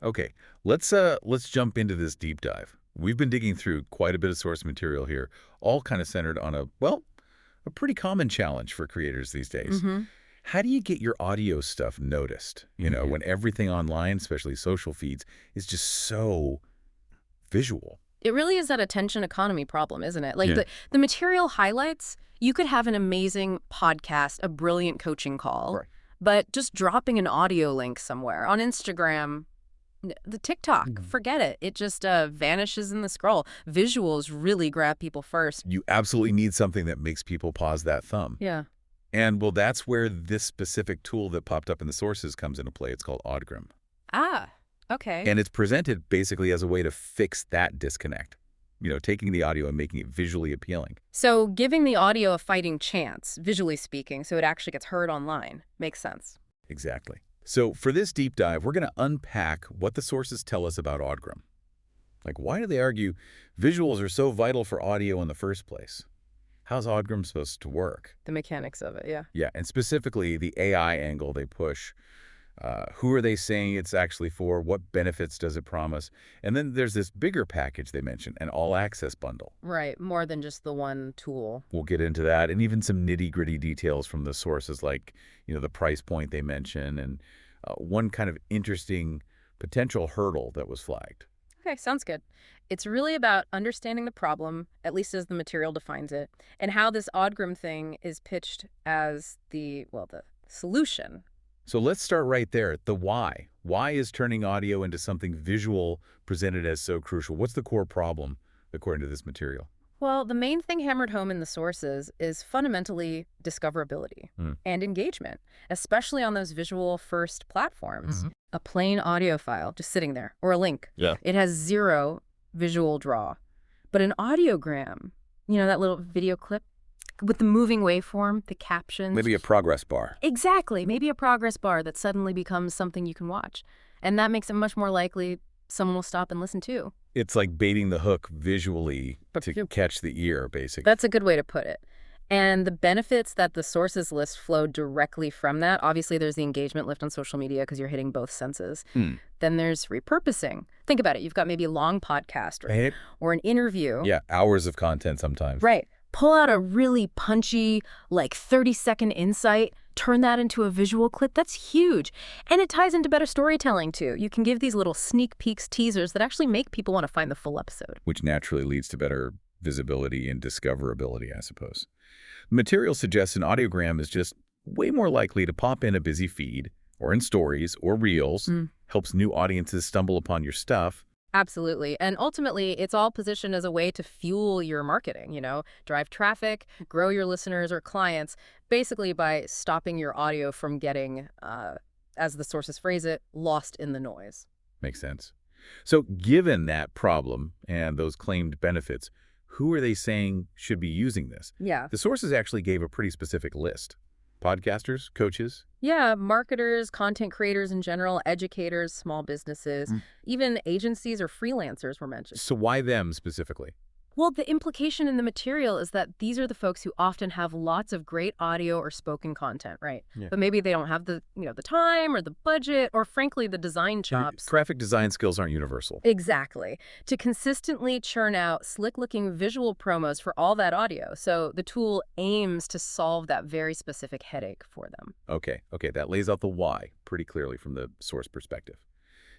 Okay, let's jump into this deep dive. We've been digging through quite a bit of source material here, all kind of centered on a pretty common challenge for creators these days. Mm-hmm. How do you get your audio stuff noticed, Yeah. when everything online, especially social feeds, is just so visual? It really is that attention economy problem, isn't it? Like Yeah. the material highlights, you could have an amazing podcast, a brilliant coaching call, Right. but just dropping an audio link somewhere on Instagram, the TikTok, forget it. It just vanishes in the scroll. Visuals really grab people first. You absolutely need something that makes people pause that thumb. Yeah. And well, that's where this specific tool that popped up in the sources comes into play. It's called AudGram. Ah, okay. And it's presented basically as a way to fix that disconnect. Taking the audio and making it visually appealing. So giving the audio a fighting chance, visually speaking, so it actually gets heard online, makes sense. Exactly. So for this deep dive, we're going to unpack what the sources tell us about AudGram. Like, why do they argue visuals are so vital for audio in the first place? How's AudGram supposed to work? The mechanics of it, yeah. Yeah, and specifically the AI angle they push. Who are they saying it's actually for? What benefits does it promise? And then there's this bigger package they mentioned, an all-access bundle. Right, more than just the one tool. We'll get into that, and even some nitty-gritty details from the sources, like the price point they mention, and one kind of interesting potential hurdle that was flagged. Okay, sounds good. It's really about understanding the problem, at least as the material defines it, and how this AudGram thing is pitched as the solution. So let's start right there. The why. Why is turning audio into something visual presented as so crucial? What's the core problem, according to this material? Well, the main thing hammered home in the sources is fundamentally discoverability Hmm. and engagement, especially on those visual-first platforms. Mhm. A plain audio file just sitting there, or a link. Yeah. It has zero visual draw. But an audiogram, that little video clip with the moving waveform, the captions. Maybe a progress bar. Exactly. Maybe a progress bar that suddenly becomes something you can watch. And that makes it much more likely someone will stop and listen too. It's like baiting the hook visually But to catch the ear, basically. That's a good way to put it. And the benefits that the sources list flow directly from that. Obviously, there's the engagement lift on social media because you're hitting both senses. Hmm. Then there's repurposing. Think about it. You've got maybe a long podcast Right? or an interview. Yeah, hours of content sometimes. Right. Pull out a really punchy, 30-second insight, turn that into a visual clip. That's huge. And it ties into better storytelling, too. You can give these little sneak peeks, teasers that actually make people want to find the full episode. Which naturally leads to better visibility and discoverability, I suppose. The material suggests an audiogram is just way more likely to pop in a busy feed, or in stories, or reels, helps new audiences stumble upon your stuff. Absolutely. And ultimately, it's all positioned as a way to fuel your marketing, drive traffic, grow your listeners or clients, basically by stopping your audio from getting, as the sources phrase it, lost in the noise. Makes sense. So given that problem and those claimed benefits, who are they saying should be using this? Yeah. The sources actually gave a pretty specific list. Podcasters, coaches. Yeah, marketers, content creators in general, educators, small businesses, even agencies or freelancers were mentioned. So why them specifically? Well, the implication in the material is that these are the folks who often have lots of great audio or spoken content, right? Yeah. But maybe they don't have the time or the budget or frankly the design chops. Graphic design skills aren't universal. Exactly. To consistently churn out slick-looking visual promos for all that audio. So the tool aims to solve that very specific headache for them. Okay, that lays out the why pretty clearly from the source perspective.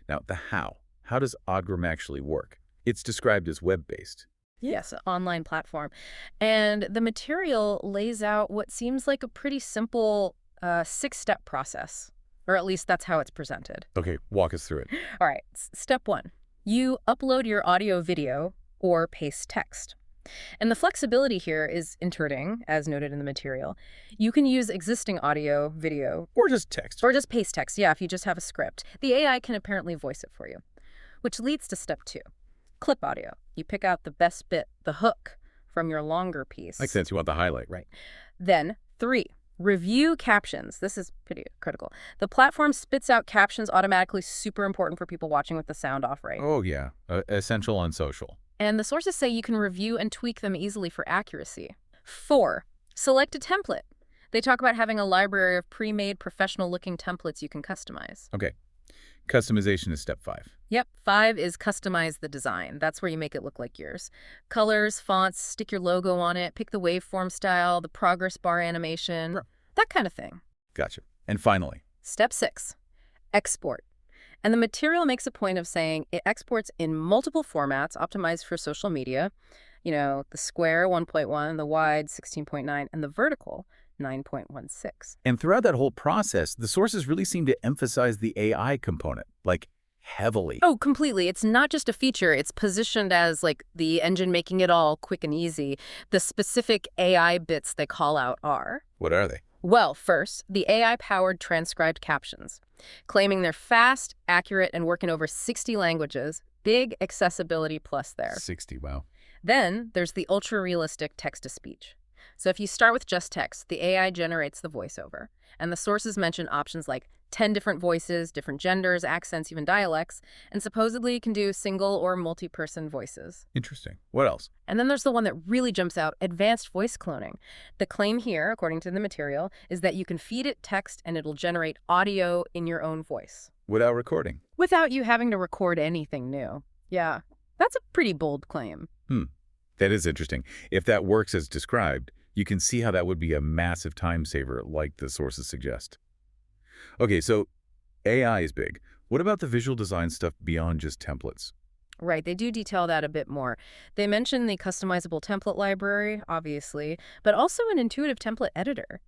Now, the how. How does AudGram actually work? It's described as web-based. Yes, an online platform. And the material lays out what seems like a pretty simple 6-step process, or at least that's how it's presented. Okay, walk us through it. All right, step 1. You upload your audio video or paste text. And the flexibility here is intuiting, as noted in the material. You can use existing audio, video, Or just text. or just paste text, if you just have a script. The AI can apparently voice it for you, which leads to step 2. Clip audio. You pick out the best bit, the hook, from your longer piece. Makes sense. You want the highlight. Right. Then 3, review captions. This is pretty critical. The platform spits out captions automatically, super important for people watching with the sound off, right? Oh, yeah. Essential on social. And the sources say you can review and tweak them easily for accuracy. 4, select a template. They talk about having a library of pre-made professional-looking templates you can customize. Okay. Customization is step 5. Yep. 5 is customize the design. That's where you make it look like yours. Colors, fonts, stick your logo on it, pick the waveform style, the progress bar animation, Sure. that kind of thing. Gotcha. And finally, Step 6, export. And the material makes a point of saying it exports in multiple formats optimized for social media. You know, the square 1.1, the wide 16.9, and the vertical 9.16. and throughout that whole process, the sources really seem to emphasize the AI component, like heavily. Oh, completely. It's not just a feature. It's positioned as like the engine making it all quick and easy. The specific AI bits they call out are, What are they? well, first, the AI-powered transcribed captions, claiming they're fast, accurate, and work in over 60 languages. Big accessibility plus there. 60, wow. Then there's the ultra-realistic text-to-speech. So if you start with just text, the AI generates the voiceover. And the sources mention options like 10 different voices, different genders, accents, even dialects, and supposedly can do single or multi-person voices. Interesting. What else? And then there's the one that really jumps out, advanced voice cloning. The claim here, according to the material, is that you can feed it text and it'll generate audio in your own voice. Without recording. Without you having to record anything new. Yeah, that's a pretty bold claim. That is interesting. If that works as described, you can see how that would be a massive time saver like the sources suggest. Okay, so AI is big. What about the visual design stuff beyond just templates? Right, they do detail that a bit more. They mention the customizable template library, obviously, but also an intuitive template editor.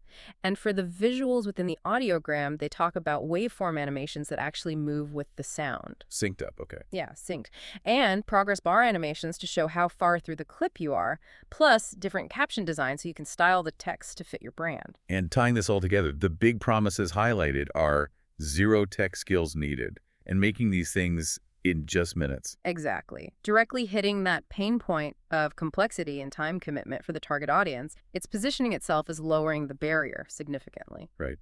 And for the visuals within the audiogram, they talk about waveform animations that actually move with the sound. Synced up, okay. Yeah, synced. And progress bar animations to show how far through the clip you are, plus different caption designs so you can style the text to fit your brand. And tying this all together, the big promises highlighted are zero tech skills needed and making these things in just minutes. Exactly. Directly hitting that pain point of complexity and time commitment for the target audience, it's positioning itself as lowering the barrier significantly. Right.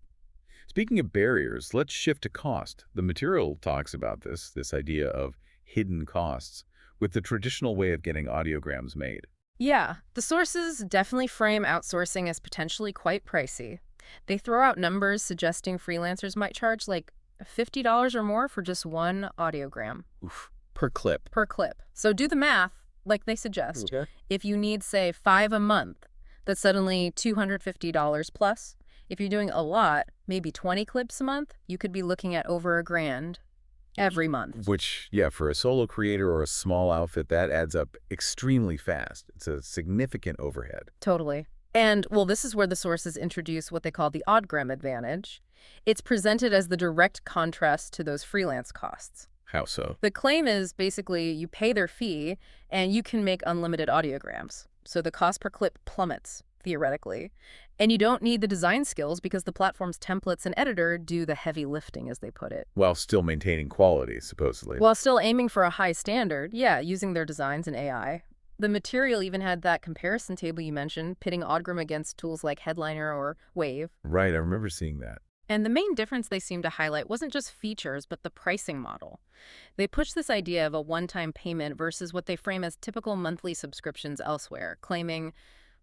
Speaking of barriers, let's shift to cost. The material talks about this idea of hidden costs with the traditional way of getting audiograms made. Yeah, the sources definitely frame outsourcing as potentially quite pricey. They throw out numbers suggesting freelancers might charge like $50 or more for just one audiogram. Oof. Per clip. Per clip. So do the math, like they suggest. Okay. If you need, say, 5 a month, that's suddenly $250 plus. If you're doing a lot, maybe 20 clips a month, you could be looking at over $1,000 every month. Which, yeah, for a solo creator or a small outfit, that adds up extremely fast. It's a significant overhead. Totally. And, well, this is where the sources introduce what they call the AudGram advantage. It's presented as the direct contrast to those freelance costs. How so? The claim is basically you pay their fee and you can make unlimited audiograms. So the cost per clip plummets, theoretically. And you don't need the design skills because the platform's templates and editor do the heavy lifting, as they put it. While still maintaining quality, supposedly. While still aiming for a high standard, yeah, using their designs and AI. The material even had that comparison table you mentioned, pitting AudGram against tools like Headliner or Wave. Right, I remember seeing that. And the main difference they seem to highlight wasn't just features, but the pricing model. They push this idea of a one-time payment versus what they frame as typical monthly subscriptions elsewhere, claiming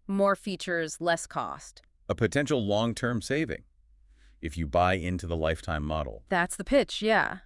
more features, less cost. A potential long-term saving if you buy into the lifetime model. That's the pitch, yeah.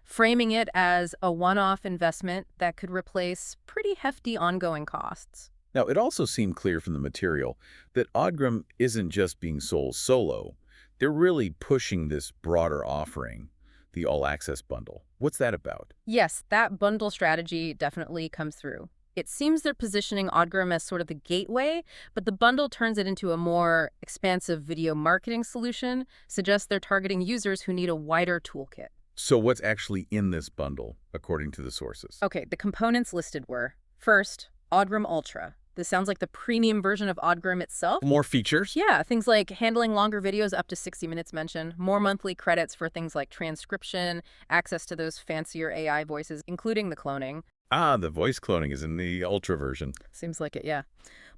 Framing it as a one-off investment that could replace pretty hefty ongoing costs. Now, it also seemed clear from the material that AudGram isn't just being sold solo. They're really pushing this broader offering, the all-access bundle. What's that about? Yes, that bundle strategy definitely comes through. It seems they're positioning AudGram as sort of the gateway, but the bundle turns it into a more expansive video marketing solution, suggests they're targeting users who need a wider toolkit. So what's actually in this bundle, according to the sources? Okay, the components listed were, first, AudGram Ultra. This sounds like the premium version of AudGram itself. More features? Yeah, things like handling longer videos up to 60 minutes mentioned, more monthly credits for things like transcription, access to those fancier AI voices, including the cloning. Ah, the voice cloning is in the Ultra version. Seems like it, yeah.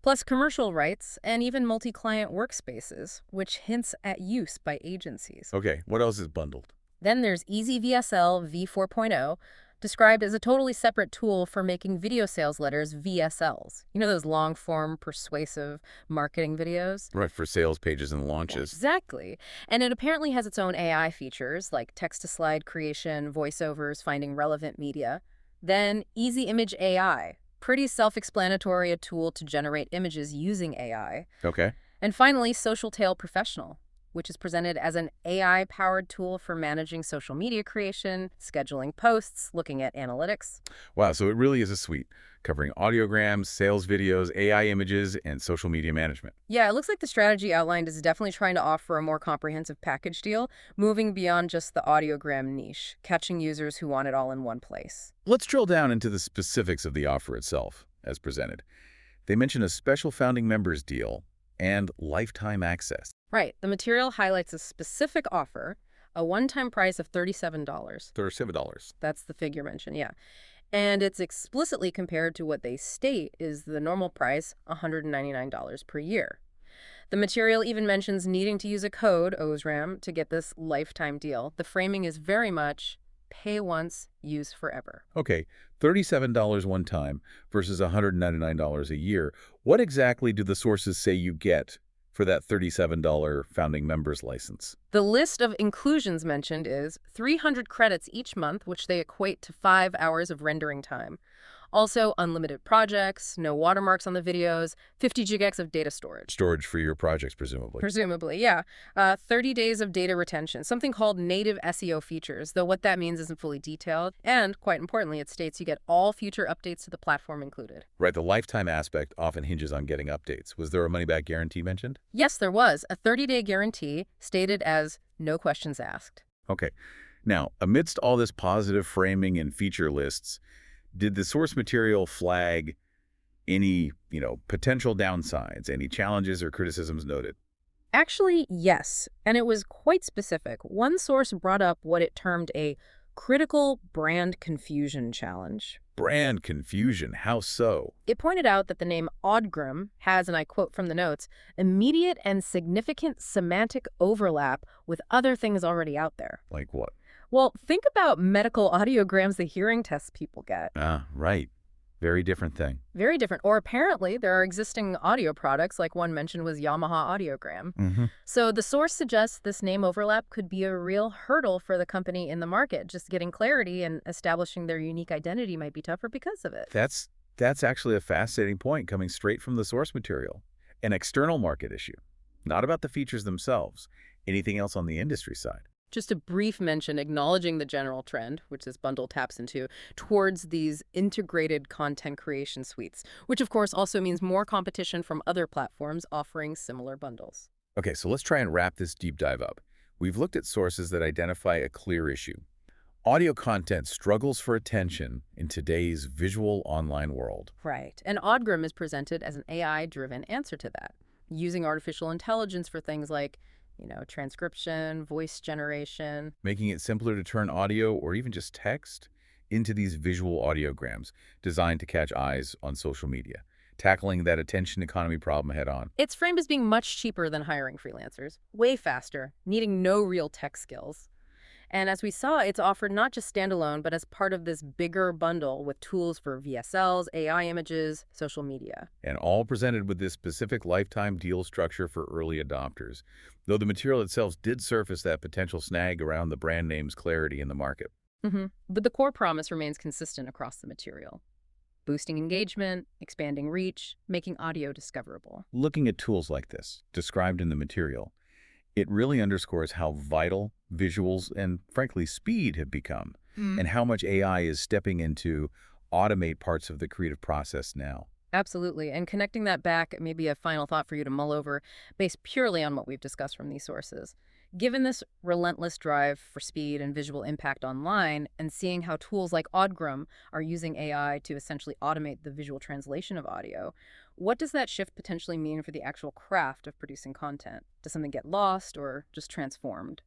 Plus commercial rights and even multi-client workspaces, which hints at use by agencies. Okay, what else is bundled? Then there's Easy VSL v4.0, described as a totally separate tool for making video sales letters, VSLs. You know those long-form, persuasive marketing videos? Right, for sales pages and launches. Exactly. And it apparently has its own AI features, like text-to-slide creation, voiceovers, finding relevant media. Then Easy Image AI. Pretty self-explanatory, a tool to generate images using AI. Okay. And finally, Social Tail Professional, which is presented as an AI-powered tool for managing social media creation, scheduling posts, looking at analytics. Wow, so it really is a suite, covering audiograms, sales videos, AI images, and social media management. Yeah, it looks like the strategy outlined is definitely trying to offer a more comprehensive package deal, moving beyond just the audiogram niche, catching users who want it all in one place. Let's drill down into the specifics of the offer itself, as presented. They mention a special founding members deal and lifetime access. Right. The material highlights a specific offer, a one-time price of $37. $37. That's the figure mentioned, yeah. And it's explicitly compared to what they state is the normal price, $199 per year. The material even mentions needing to use a code, AudGram, to get this lifetime deal. The framing is very much pay once, use forever. Okay, $37 one time versus $199 a year. What exactly do the sources say you get for that $37 founding members license? The list of inclusions mentioned is 300 credits each month, which they equate to 5 hours of rendering time. Also, unlimited projects, no watermarks on the videos, 50 gigabytes of data storage. Storage for your projects, presumably. Presumably, yeah. 30 days of data retention, something called native SEO features, though what that means isn't fully detailed. And, quite importantly, it states you get all future updates to the platform included. Right, the lifetime aspect often hinges on getting updates. Was there a money-back guarantee mentioned? Yes, there was. A 30-day guarantee stated as no questions asked. Okay. Now, amidst all this positive framing and feature lists, did the source material flag any, potential downsides, any challenges or criticisms noted? Actually, yes, and it was quite specific. One source brought up what it termed a critical brand confusion challenge. Brand confusion, how so? It pointed out that the name AudGram has, and I quote from the notes, immediate and significant semantic overlap with other things already out there. Like what? Well, think about medical audiograms, the hearing tests people get. Ah, right. Very different thing. Very different. Or apparently there are existing audio products, like one mentioned was Yamaha Audiogram. So the source suggests this name overlap could be a real hurdle for the company in the market. Just getting clarity and establishing their unique identity might be tougher because of it. That's actually a fascinating point coming straight from the source material. An external market issue, not about the features themselves. Anything else on the industry side? Just a brief mention acknowledging the general trend, which this bundle taps into, towards these integrated content creation suites, which of course also means more competition from other platforms offering similar bundles. Okay, so let's try and wrap this deep dive up. We've looked at sources that identify a clear issue. Audio content struggles for attention in today's visual online world. Right. And AudGram is presented as an AI-driven answer to that, using artificial intelligence for things like transcription, voice generation. Making it simpler to turn audio or even just text into these visual audiograms designed to catch eyes on social media, tackling that attention economy problem head on. It's framed as being much cheaper than hiring freelancers, way faster, needing no real tech skills. And as we saw, it's offered not just standalone, but as part of this bigger bundle with tools for VSLs, AI images, social media. And all presented with this specific lifetime deal structure for early adopters, though the material itself did surface that potential snag around the brand name's clarity in the market. But the core promise remains consistent across the material. Boosting engagement, expanding reach, making audio discoverable. Looking at tools like this, described in the material, it really underscores how vital visuals and, frankly, speed have become, and how much AI is stepping in to automate parts of the creative process now. Absolutely. And connecting that back, maybe a final thought for you to mull over, based purely on what we've discussed from these sources. Given this relentless drive for speed and visual impact online, and seeing how tools like AudGram are using AI to essentially automate the visual translation of audio, what does that shift potentially mean for the actual craft of producing content? Does something get lost or just transformed?